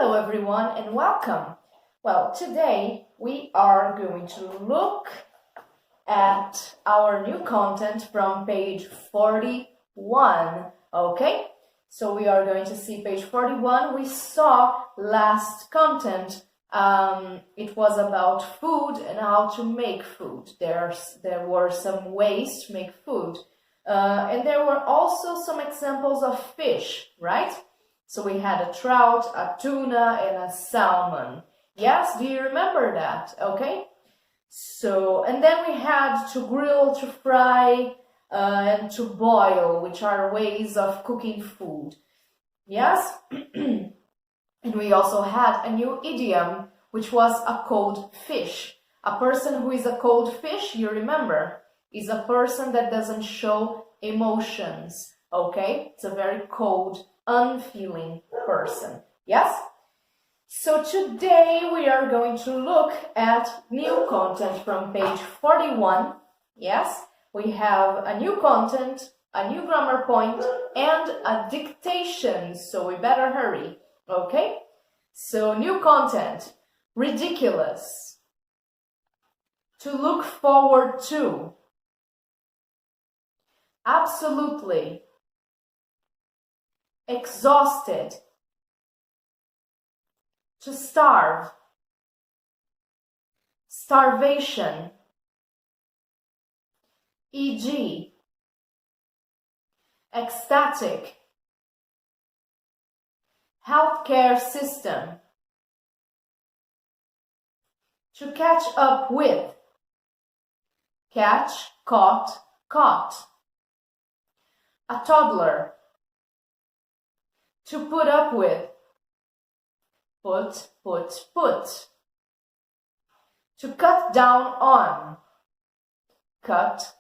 Hello everyone and welcome. Well, today we are going to look at our new content from page 41, okay? So we are going to see page 41. We saw last content, it was about food and how to make food. There were some ways to make food. And there were also some examples of fish, right? So we had a trout, a tuna, and a salmon. Yes, do you remember that? Okay. So, and then we had to grill, to fry, and to boil, which are ways of cooking food. Yes? And we also had a new idiom, which was a cold fish. A person who is a cold fish, you remember, is a person that doesn't show emotions. Okay? It's a very cold, unfeeling person. Yes? So today we are going to look at new content from page 41. Yes? We have a new content, a new grammar point, and a dictation, so we better hurry. Okay? So new content, ridiculous, to look forward to, absolutely, exhausted, to starve, starvation, e.g., ecstatic, healthcare system, to catch up with, catch, caught, caught, a toddler, to put up with, put, to cut down on, cut,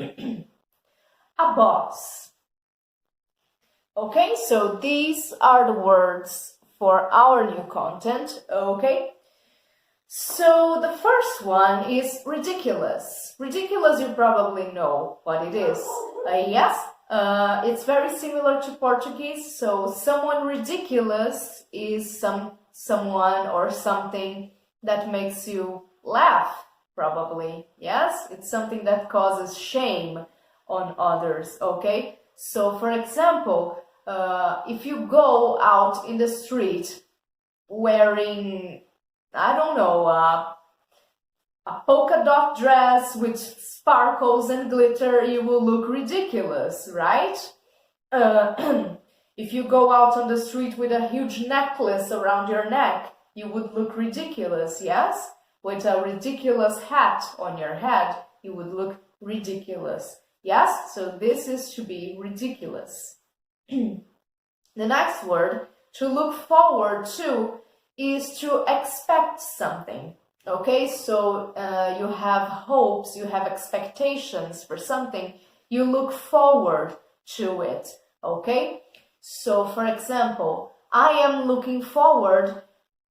a boss. Okay, so these are the words for our new content, okay? So the first one is ridiculous. Ridiculous, you probably know what it is. Yes, it's very similar to Portuguese. So someone ridiculous is someone or something that makes you laugh, probably. Yes, it's something that causes shame on others, okay? So for example, if you go out in the street wearing, I don't know, a polka dot dress with sparkles and glitter, you will look ridiculous, right? If you go out on the street with a huge necklace around your neck, you would look ridiculous, yes? With a ridiculous hat on your head, you would look ridiculous. Yes, so this is to be ridiculous. The next word, to look forward to, is to expect something. Okay, so you have hopes, you have expectations for something, you look forward to it. Okay, so for example, I am looking forward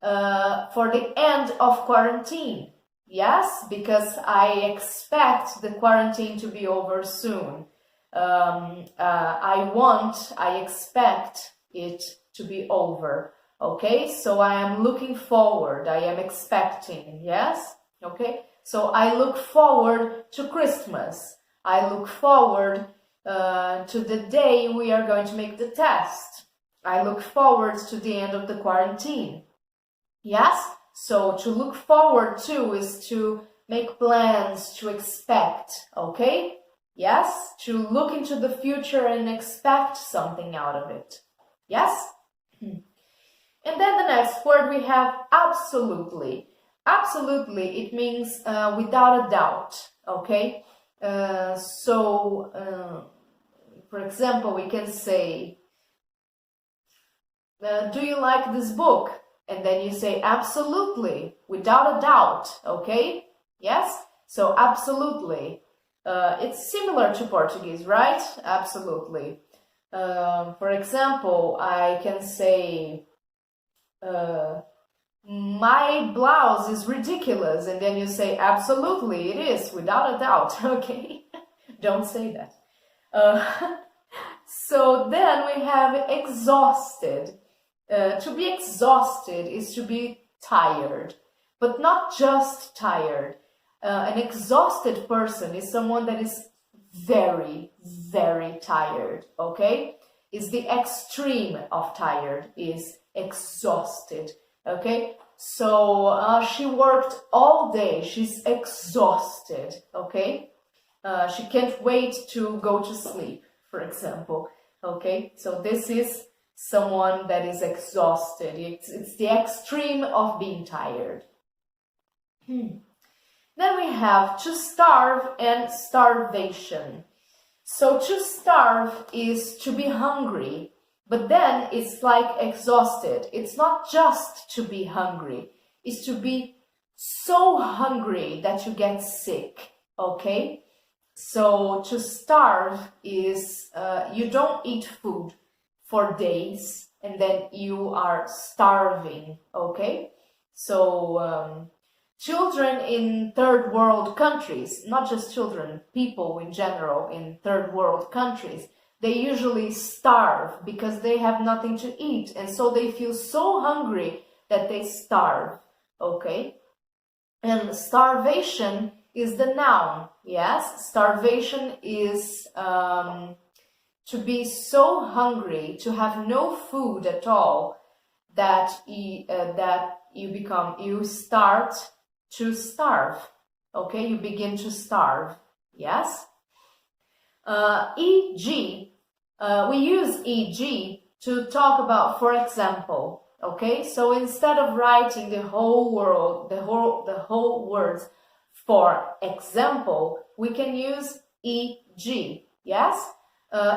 for the end of quarantine. Yes, because I expect the quarantine to be over soon. I expect it to be over. Okay, so I am looking forward, I am expecting, yes? Okay, so I look forward to Christmas. I look forward to the day we are going to make the test. I look forward to the end of the quarantine. Yes? So to look forward to is to make plans, to expect, okay? Yes? To look into the future and expect something out of it. Yes? And then the next word we have absolutely. Absolutely, it means without a doubt, okay? For example, we can say, do you like this book? And then you say absolutely, without a doubt, okay? Yes? So absolutely. It's similar to Portuguese, right? Absolutely. For example, I can say, my blouse is ridiculous, and then you say absolutely, it is, without a doubt, okay? Don't say that. So then we have exhausted. To be exhausted is to be tired, but not just tired. An exhausted person is someone that is very, very tired, okay? Is the extreme of tired, is exhausted, okay? So she worked all day, she's exhausted, okay? She can't wait to go to sleep, for example, okay? So this is someone that is exhausted. It's the extreme of being tired. Then we have to starve and starvation. So to starve is to be hungry, but then it's like exhausted. It's not just to be hungry, it's to be so hungry that you get sick, okay? So to starve is you don't eat food for days and then you are starving, okay? So children in third world countries, not just children, people in general in third world countries, they usually starve because they have nothing to eat, and so they feel so hungry that they starve, okay? And starvation is the noun, yes? Starvation is to be so hungry, to have no food at all, that you start to starve, okay? You begin to starve, yes? E.g., we use e.g. to talk about for example, okay? So instead of writing the whole words for example, we can use e.g., yes?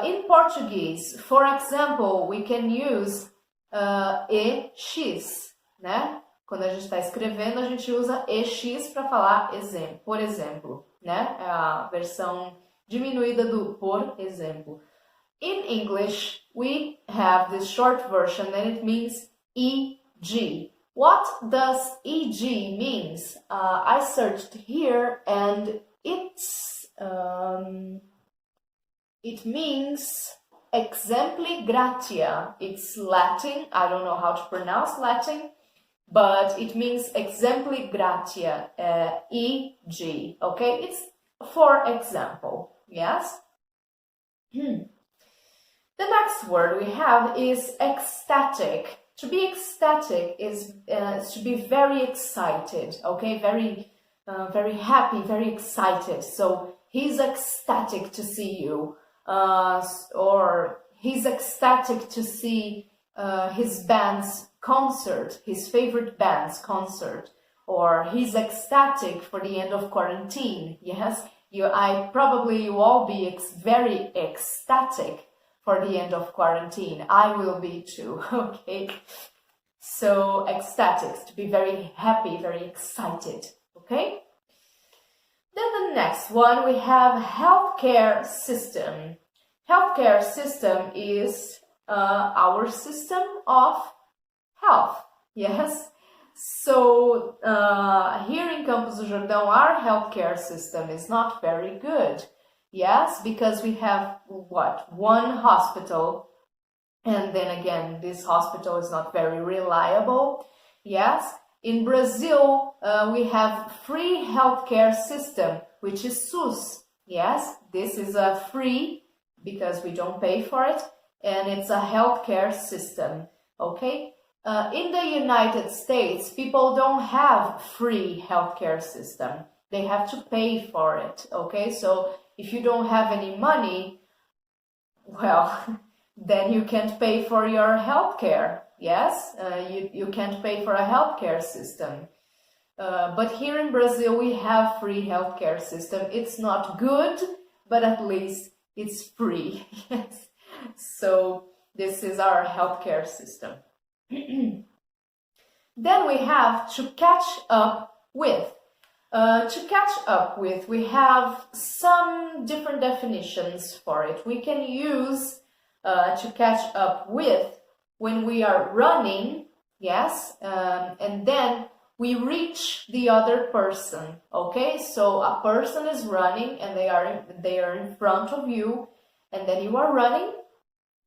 In Portuguese, for example, we can use ex, né? Quando a gente está escrevendo, a gente usa ex para falar exemplo, por exemplo, né? É a versão diminuída do por exemplo. In English, we have this short version and it means e.g. What does e.g. means? I searched here and it means exempli gratia. It's Latin. I don't know how to pronounce Latin, but it means exempli gratia, e.g. Okay, it's for example, yes? The next word we have is ecstatic. To be ecstatic is to be very excited, okay? Very happy, very excited. So he's ecstatic to see you, or he's ecstatic to see his band's concert, his favorite band's concert, or he's ecstatic for the end of quarantine. Yes, you all be very ecstatic for the end of quarantine. I will be too, okay? So ecstatic, to be very happy, very excited, okay? Then the next one, we have healthcare system. Healthcare system is our system of health, yes? So here in Campos do Jordão, our healthcare system is not very good, yes? Because we have, one hospital, and then again, this hospital is not very reliable, yes? In Brazil, we have free healthcare system, which is SUS, yes? This is a free, because we don't pay for it, and it's a healthcare system, okay? In the United States, people don't have free healthcare system. They have to pay for it, okay? So if you don't have any money, well, then you can't pay for your healthcare, yes? You can't pay for a healthcare system. But here in Brazil, we have free healthcare system. It's not good, but at least it's free, yes? So this is our healthcare system. Then we have to catch up with. To catch up with, we have some different definitions for it. We can use to catch up with when we are running, yes, and then we reach the other person, okay? So a person is running and they are in front of you, and then you are running,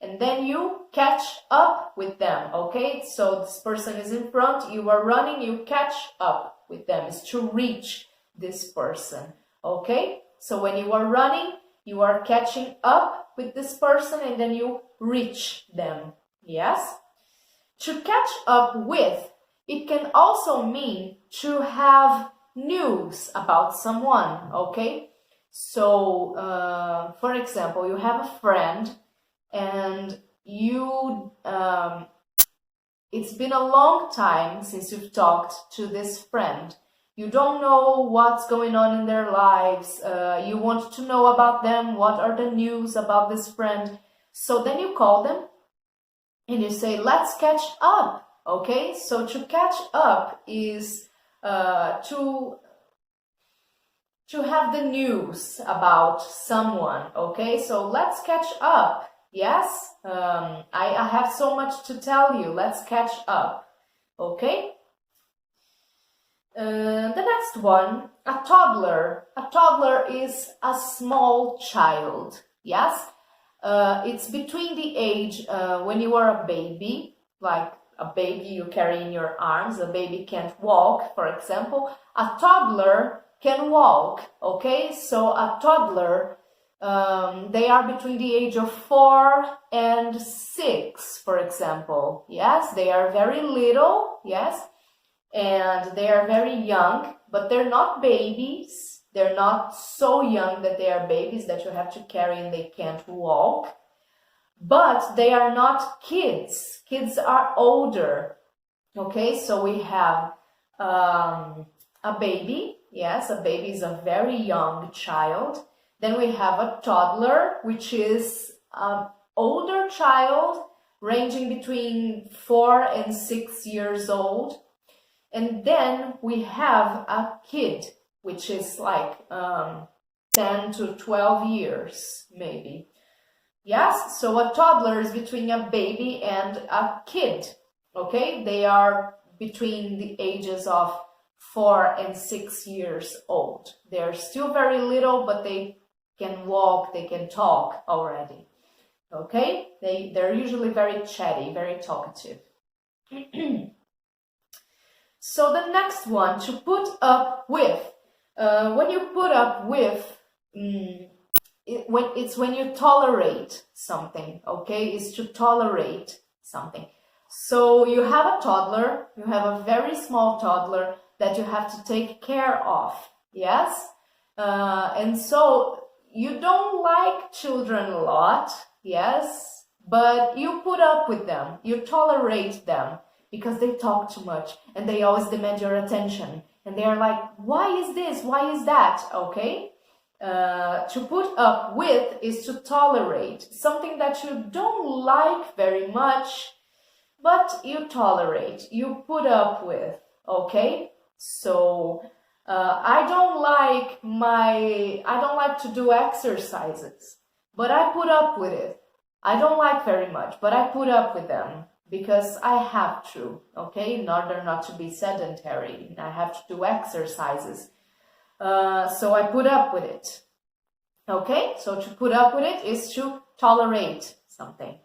and then you catch up with them, okay? So this person is in front, you are running, you catch up with them. It's to reach this person, okay? So when you are running, you are catching up with this person and then you reach them, yes? To catch up with, it can also mean to have news about someone, okay? So, for example, you have a friend and it's been a long time since you've talked to this friend. You don't know what's going on in their lives. You want to know about them. What are the news about this friend? So then you call them and you say, let's catch up. Okay, so to catch up is to have the news about someone. Okay, so let's catch up. Yes, I have so much to tell you. Let's catch up. Okay. The next one, a toddler. A toddler is a small child. Yes, it's between the age when you are a baby, like a baby you carry in your arms. A baby can't walk, for example. A toddler can walk. Okay, so a toddler, they are between the age of 4 and 6, for example. Yes, they are very little. Yes. And they are very young, but they're not babies. They're not so young that they are babies that you have to carry and they can't walk. But they are not kids. Kids are older. Okay, so we have a baby. Yes, a baby is a very young child. Then we have a toddler, which is an older child, ranging between 4 and 6 years old. And then we have a kid, which is like 10 to 12 years, maybe. Yes, so a toddler is between a baby and a kid, okay? They are between the ages of 4 and 6 years old. They're still very little, but they can walk, they can talk already, okay? They're usually very chatty, very talkative. So the next one, to put up with. When you put up with, when you tolerate something, okay? It's to tolerate something. So you have a toddler, you have a very small toddler that you have to take care of, yes? And so you don't like children a lot, yes? But you put up with them, you tolerate them, because they talk too much and they always demand your attention. And they are like, why is this? Why is that? Okay? To put up with is to tolerate something that you don't like very much, but you tolerate, you put up with. Okay? So I don't like to do exercises, but I put up with it. I don't like very much, but I put up with them. Because I have to, okay, in order not to be sedentary. I have to do exercises. So I put up with it. Okay, so to put up with it is to tolerate something.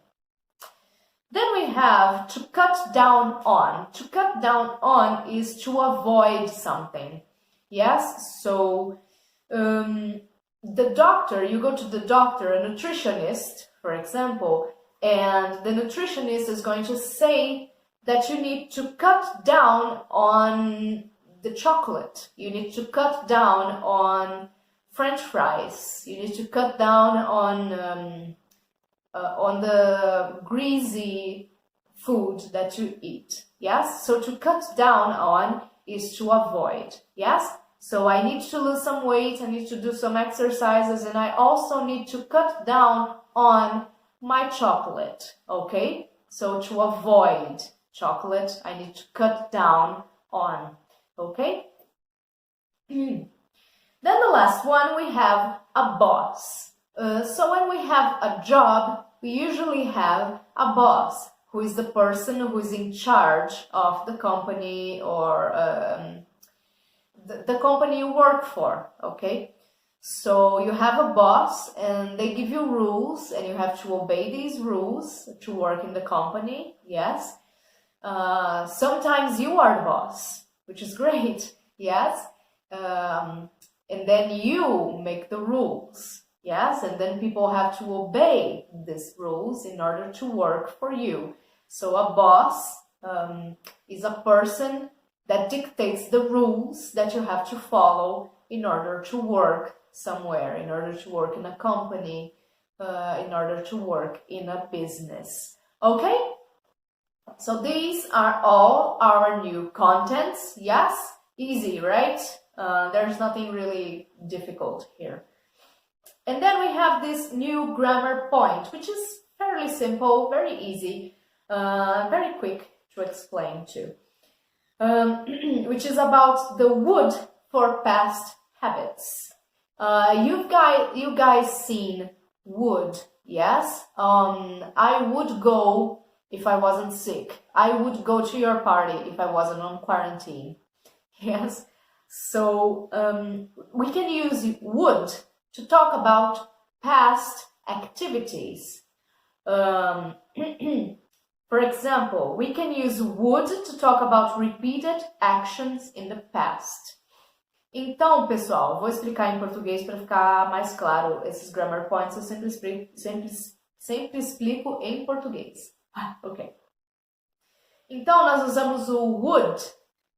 Then we have to cut down on. To cut down on is to avoid something. Yes, so the doctor, you go to the doctor, a nutritionist, for example, and the nutritionist is going to say that you need to cut down on the chocolate. You need to cut down on French fries. You need to cut down on the greasy food that you eat. Yes? So to cut down on is to avoid. Yes? So I need to lose some weight, I need to do some exercises, and I also need to cut down on my chocolate, okay? So to avoid chocolate, I need to cut down on, okay? Then the last one, we have a boss. So when we have a job, we usually have a boss, who is the person who is in charge of the company or the company you work for, okay? So you have a boss and they give you rules and you have to obey these rules to work in the company, yes? Sometimes you are the boss, which is great, yes? And then you make the rules, yes? And then people have to obey these rules in order to work for you. So a boss is a person that dictates the rules that you have to follow in order to work somewhere, in order to work in a company, in order to work in a business. Okay? So these are all our new contents. Yes? Easy, right? There's nothing really difficult here. And then we have this new grammar point, which is fairly simple, very easy, very quick to explain too. Which is about the would for past habits. You guys seen would, yes? I would go if I wasn't sick. I would go to your party if I wasn't on quarantine. Yes? So we can use would to talk about past activities. For example, we can use would to talk about repeated actions in the past. Então, pessoal, vou explicar em português para ficar mais claro. Esses grammar points eu sempre explico em português. Ok. Então, nós usamos o would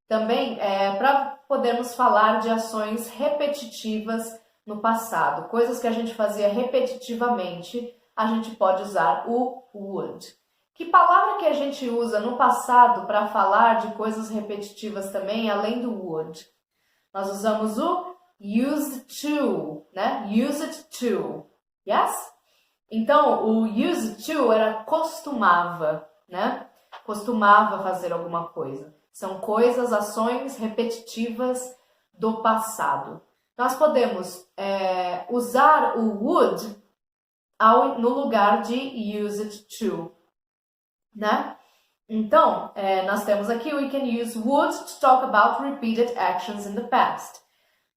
também para podermos falar de ações repetitivas no passado. Coisas que a gente fazia repetitivamente, a gente pode usar o would. Que palavra que a gente usa no passado para falar de coisas repetitivas também, além do would? Nós usamos o used to, né? Used to, yes? Então, o used to era costumava, né? Costumava fazer alguma coisa. São coisas, ações repetitivas do passado. Nós podemos usar o would no lugar de used to, né? Então, nós temos aqui, we can use would to talk about repeated actions in the past.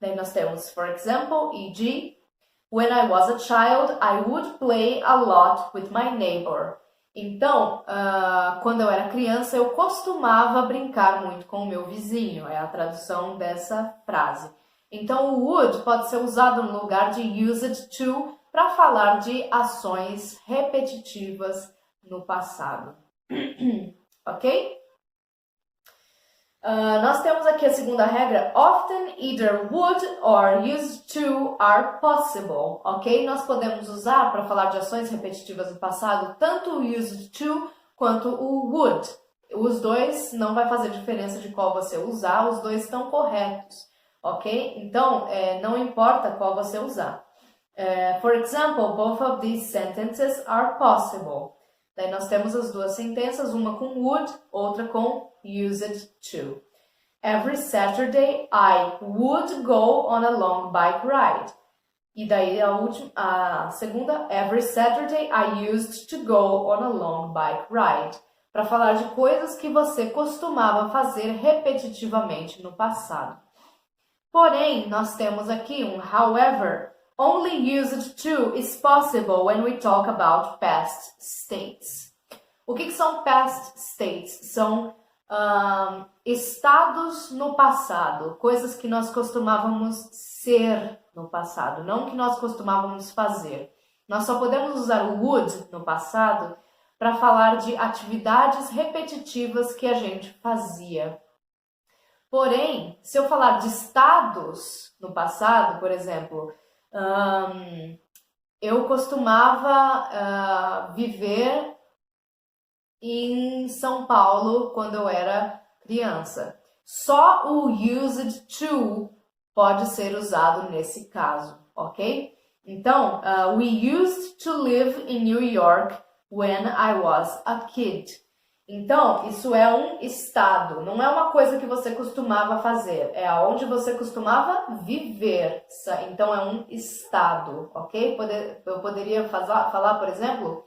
Daí nós temos, for example, e.g., when I was a child, I would play a lot with my neighbor. Então, quando eu era criança, eu costumava brincar muito com o meu vizinho. É a tradução dessa frase. Então, o would pode ser usado no lugar de used to para falar de ações repetitivas no passado. Ok? Nós temos aqui a segunda regra. Often either would or used to are possible. Ok? Nós podemos usar para falar de ações repetitivas no passado tanto o used to quanto o would. Os dois não vai fazer diferença de qual você usar, os dois estão corretos. Ok? Então, não importa qual você usar. For example, both of these sentences are possible. Daí nós temos as duas sentenças, uma com would, outra com used to. Every Saturday I would go on a long bike ride. E daí a segunda, every Saturday I used to go on a long bike ride. Para falar de coisas que você costumava fazer repetitivamente no passado. Porém, nós temos aqui um however. Only used to is possible when we talk about past states. O que são past states? São estados no passado, coisas que nós costumávamos ser no passado, não que nós costumávamos fazer. Nós só podemos usar o would no passado para falar de atividades repetitivas que a gente fazia. Porém, se eu falar de estados no passado, por exemplo, eu costumava viver em São Paulo quando eu era criança. Só o used to pode ser usado nesse caso, ok? Então, we used to live in New York when I was a kid. Então, isso é um estado, não é uma coisa que você costumava fazer, é aonde você costumava viver. Então, é um estado, ok? Eu poderia falar, por exemplo,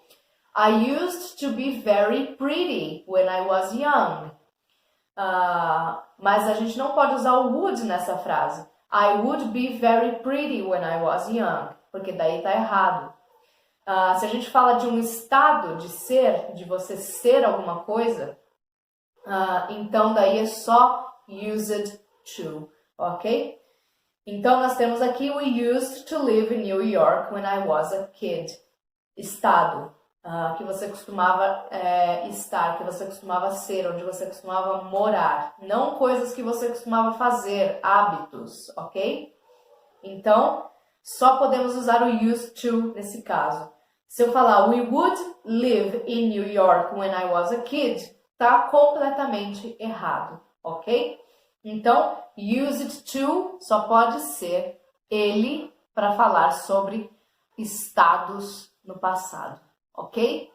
I used to be very pretty when I was young. Mas a gente não pode usar o would nessa frase. I would be very pretty when I was young, porque daí tá errado. Se a gente fala de um estado de ser, de você ser alguma coisa, Então, daí é só used to, ok? Então, nós temos aqui we used to live in New York when I was a kid. Estado, que você costumava estar, que você costumava ser, onde você costumava morar. Não coisas que você costumava fazer, hábitos, ok? Então, só podemos usar o used to nesse caso. Se eu falar we would live in New York when I was a kid, tá completamente errado, ok? Então, used to só pode ser ele para falar sobre estados no passado, ok?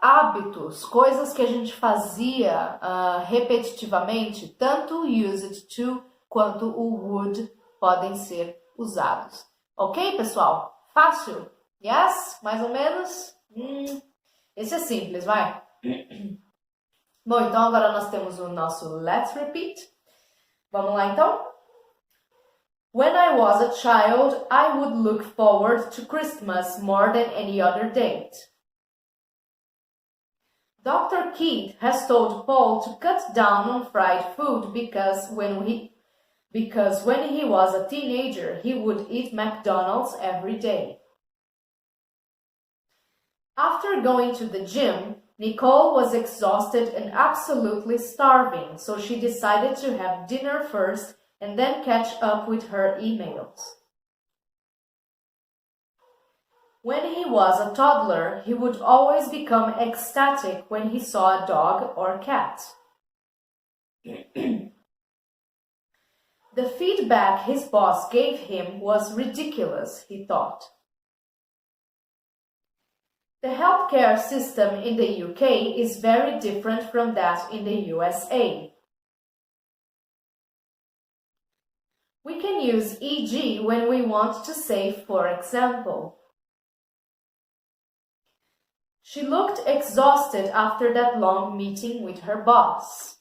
Hábitos, coisas que a gente fazia repetitivamente, tanto used to quanto o would podem ser usados. Ok, pessoal? Fácil? Yes? Mais ou menos? Esse é simples, vai? Bom, então agora nós temos o nosso Let's Repeat. Vamos lá, então? When I was a child, I would look forward to Christmas more than any other date. Dr. Keith has told Paul to cut down on fried food because when he was a teenager, he would eat McDonald's every day. After going to the gym, Nicole was exhausted and absolutely starving, so she decided to have dinner first and then catch up with her emails. When he was a toddler, he would always become ecstatic when he saw a dog or cat. The feedback his boss gave him was ridiculous, he thought. The healthcare system in the UK is very different from that in the USA. We can use e.g. when we want to say for example. She looked exhausted after that long meeting with her boss.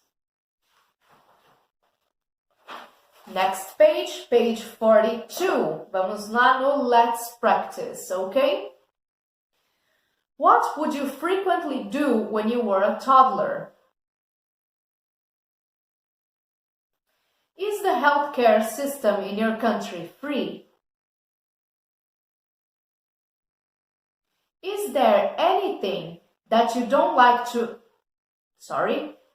Next page, page 42. Vamos lá no Let's Practice, okay? What would you frequently do when you were a toddler? Is the healthcare system in your country free? Is there anything that you don't like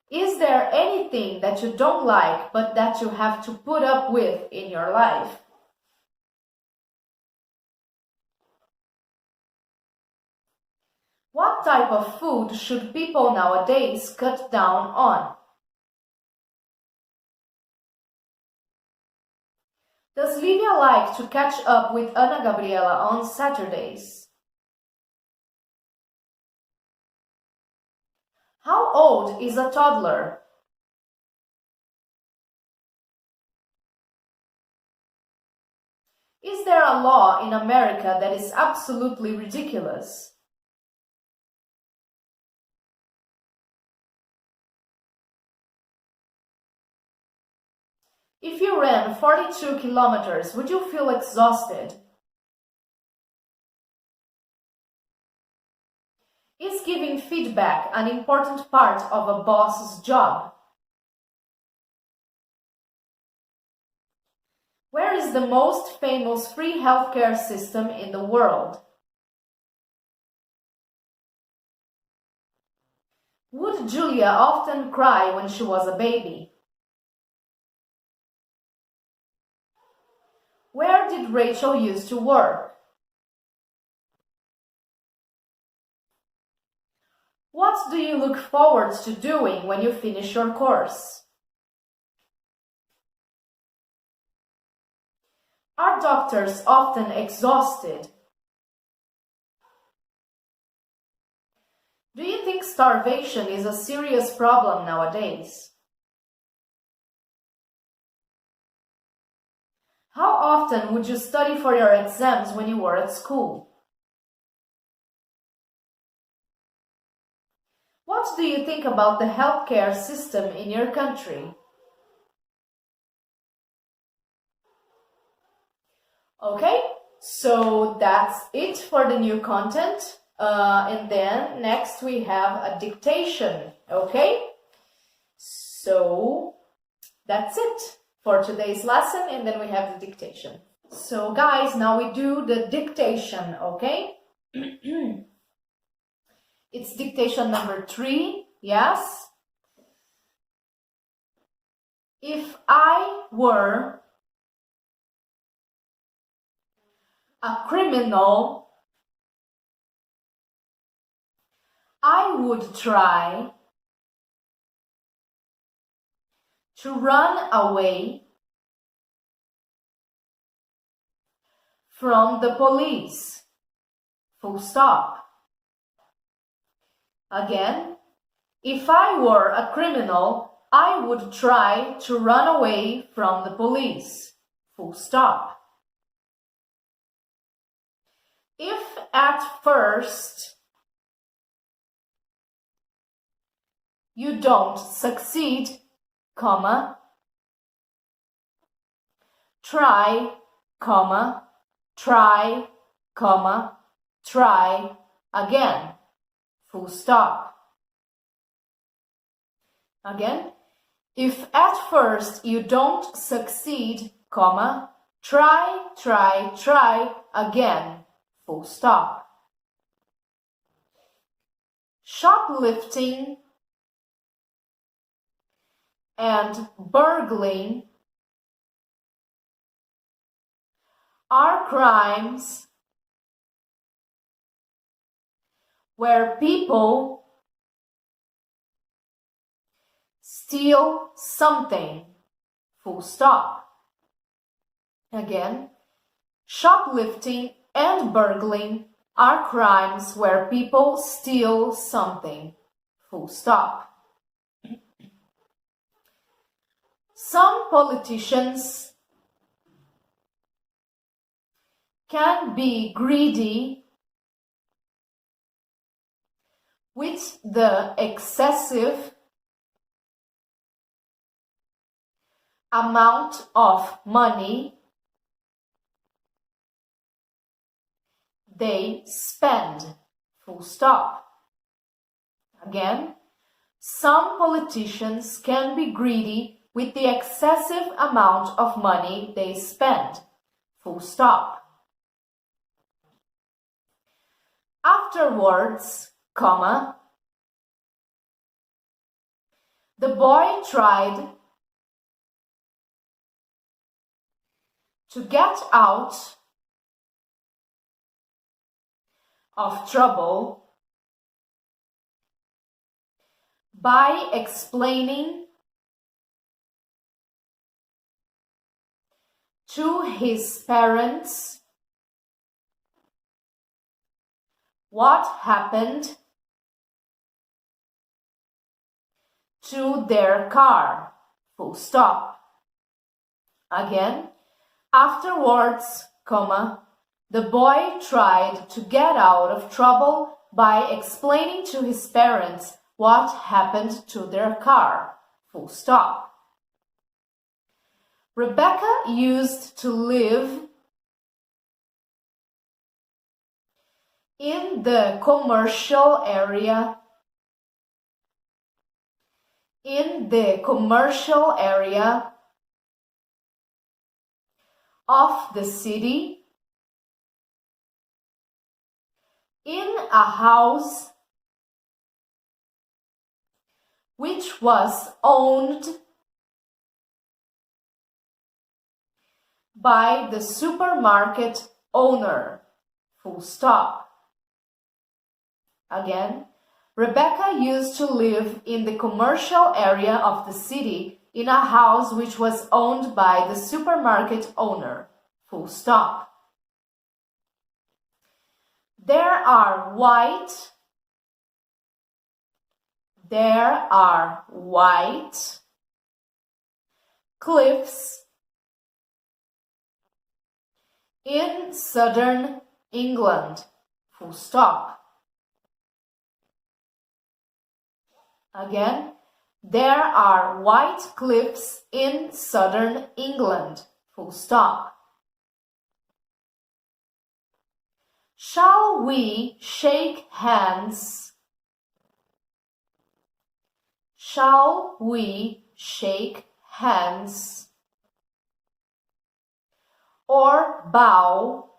Is there anything that you don't like but that you have to put up with in your life? What type of food should people nowadays cut down on? Does Livia like to catch up with Ana Gabriela on Saturdays? How old is a toddler? Is there a law in America that is absolutely ridiculous? If you ran 42 kilometers, would you feel exhausted? Is giving feedback an important part of a boss's job? Where is the most famous free healthcare system in the world? Would Julia often cry when she was a baby? Where did Rachel used to work? What do you look forward to doing when you finish your course? Are doctors often exhausted? Do you think starvation is a serious problem nowadays? How often would you study for your exams when you were at school? What do you think about the healthcare system in your country? Okay, so that's it for the new content. And then next we have a dictation. Okay? So that's it for today's lesson, and then we have the dictation. So guys, now we do the dictation, okay? It's dictation number 3, yes? If I were a criminal, I would try to run away from the police. Full stop. Again, if I were a criminal, I would try to run away from the police. Full stop. If at first you don't succeed, comma, try, comma, try, comma, try again. Full stop. Again, if at first you don't succeed, comma, try, try, try again. Full stop. Shoplifting and burgling are crimes where people steal something. Full stop. Again, shoplifting and burgling are crimes where people steal something. Full stop. Some politicians can be greedy with the excessive amount of money they spend. Full stop. Again, some politicians can be greedy with the excessive amount of money they spend. Full stop. Afterwards, comma, the boy tried to get out of trouble by explaining to his parents what happened to their car. Full stop. Again, afterwards, comma, the boy tried to get out of trouble by explaining to his parents what happened to their car. Full stop. Rebecca used to live in the commercial area of the city in a house which was owned by the supermarket owner. Full stop. Again, Rebecca used to live in the commercial area of the city in a house which was owned by the supermarket owner. Full stop. There are white cliffs in southern England. Full stop. Again, there are white cliffs in southern England. Full stop. Shall we shake hands Shall we shake hands or bow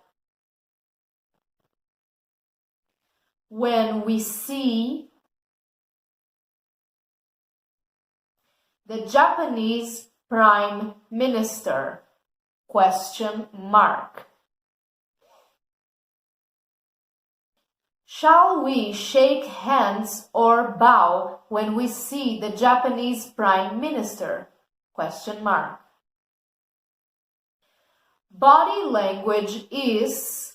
when we see the Japanese Prime Minister? Question mark. Shall we shake hands or bow when we see the Japanese Prime Minister? Question mark. Body language is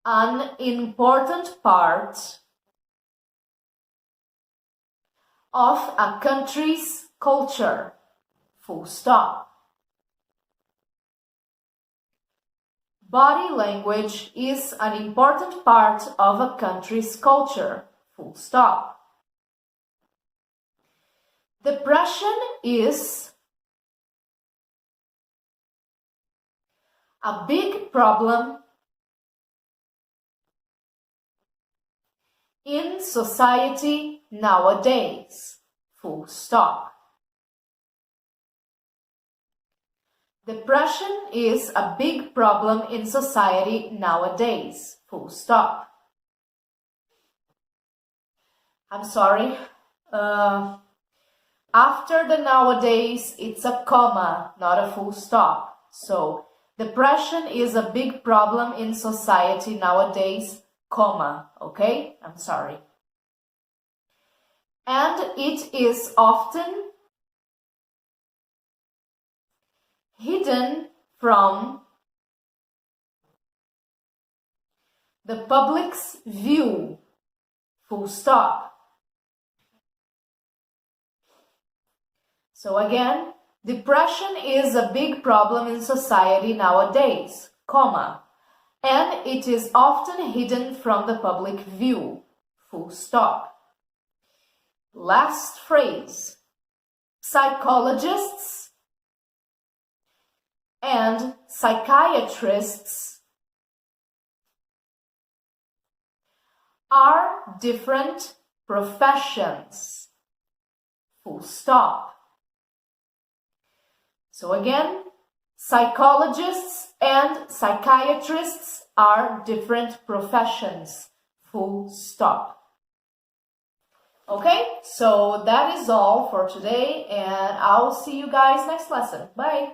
an important part of a country's culture. Full stop. Body language is an important part of a country's culture. Full stop. Depression is a big problem in society nowadays. Full stop. Depression is a big problem in society nowadays. Full stop. I'm sorry. After the nowadays, it's a comma, not a full stop. So, depression is a big problem in society nowadays, comma, okay? I'm sorry. And it is often hidden from the public's view, full stop. So again, depression is a big problem in society nowadays, comma, and it is often hidden from the public view, full stop. Last phrase. Psychologists and psychiatrists are different professions. Full stop. So again, psychologists and psychiatrists are different professions. Full stop. Okay, so that is all for today, and I'll see you guys next lesson. Bye!